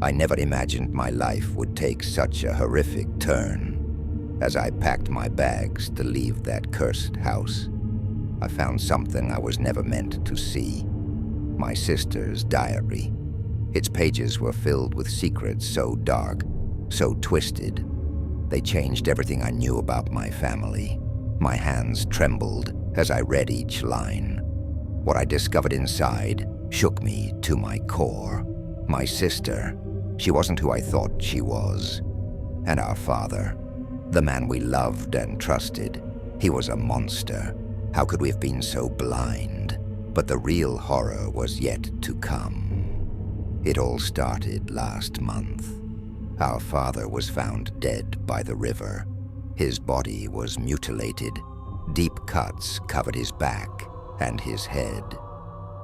I never imagined my life would take such a horrific turn. As I packed my bags to leave that cursed house, I found something I was never meant to see. My sister's diary. Its pages were filled with secrets so dark, so twisted. They changed everything I knew about my family. My hands trembled as I read each line. What I discovered inside shook me to my core. My sister, she wasn't who I thought she was. And our father, the man we loved and trusted, he was a monster. How could we have been so blind? But the real horror was yet to come. It all started last month. Our father was found dead by the river. His body was mutilated. Deep cuts covered his back and his head.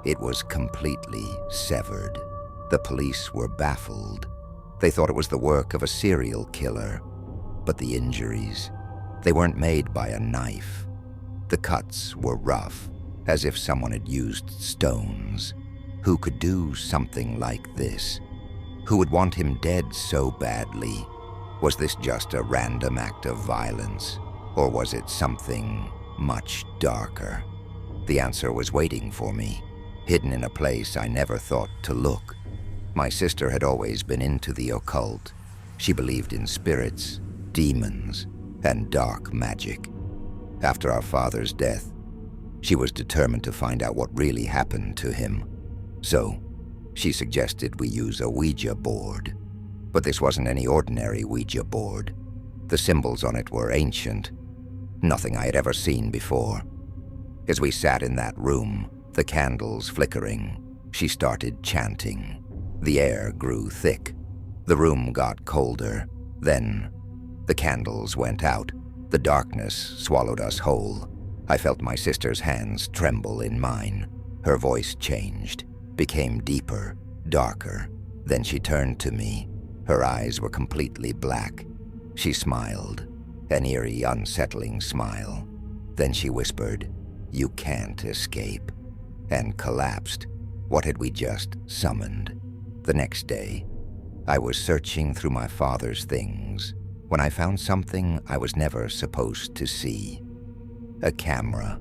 It was completely severed. The police were baffled. They thought it was the work of a serial killer. But the injuries, they weren't made by a knife. The cuts were rough, as if someone had used stones. Who could do something like this? Who would want him dead so badly? Was this just a random act of violence, or was it something much darker? The answer was waiting for me, hidden in a place I never thought to look. My sister had always been into the occult. She believed in spirits, demons, and dark magic. After our father's death, she was determined to find out what really happened to him. So, she suggested we use a Ouija board. But this wasn't any ordinary Ouija board. The symbols on it were ancient, nothing I had ever seen before. As we sat in that room, the candles flickering, she started chanting. The air grew thick. The room got colder. Then, the candles went out. The darkness swallowed us whole. I felt my sister's hands tremble in mine. Her voice changed, became deeper, darker. Then she turned to me. Her eyes were completely black. She smiled, an eerie, unsettling smile. Then she whispered, "You can't escape," and collapsed. What had we just summoned? The next day, I was searching through my father's things when I found something I was never supposed to see. A camera.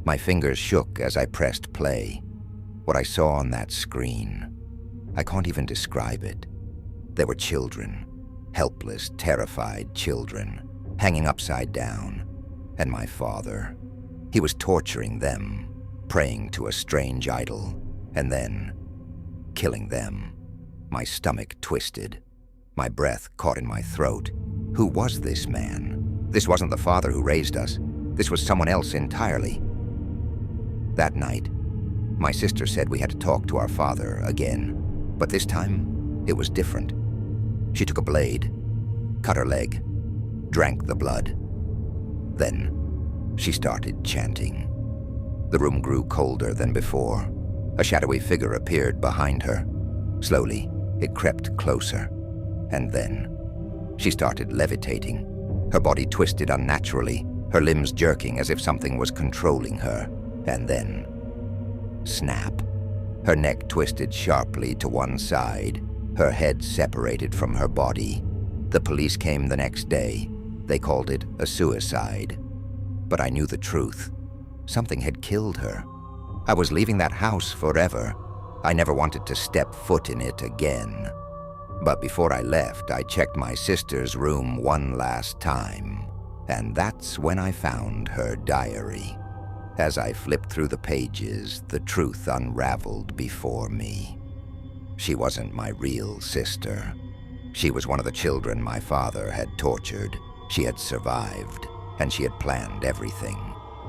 My fingers shook as I pressed play. What I saw on that screen, I can't even describe it. There were children, helpless, terrified children, hanging upside down. And my father, he was torturing them, praying to a strange idol, and then killing them. My stomach twisted. My breath caught in my throat. Who was this man? This wasn't the father who raised us. This was someone else entirely. That night, my sister said we had to talk to our father again, but this time, it was different. She took a blade, cut her leg, drank the blood. Then, she started chanting. The room grew colder than before. A shadowy figure appeared behind her. Slowly, it crept closer. And then, she started levitating. Her body twisted unnaturally, her limbs jerking as if something was controlling her. And then, snap. Her neck twisted sharply to one side. Her head separated from her body. The police came the next day. They called it a suicide. But I knew the truth. Something had killed her. I was leaving that house forever. I never wanted to step foot in it again. But before I left, I checked my sister's room one last time. And that's when I found her diary. As I flipped through the pages, the truth unraveled before me. She wasn't my real sister. She was one of the children my father had tortured. She had survived, and she had planned everything.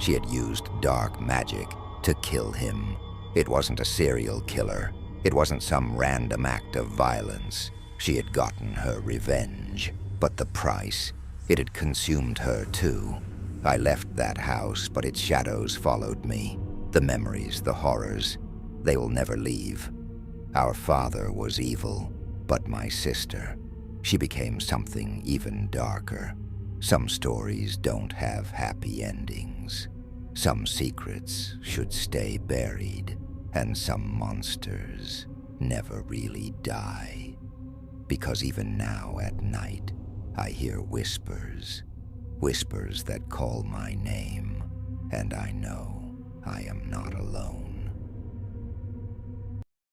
She had used dark magic to kill him. It wasn't a serial killer. It wasn't some random act of violence. She had gotten her revenge. But the price, it had consumed her too. I left that house, but its shadows followed me. The memories, the horrors, they will never leave. Our father was evil, but my sister, she became something even darker. Some stories don't have happy endings. Some secrets should stay buried, and some monsters never really die. because even now at night I hear whispers, whispers that call my name, and I know I am not alone.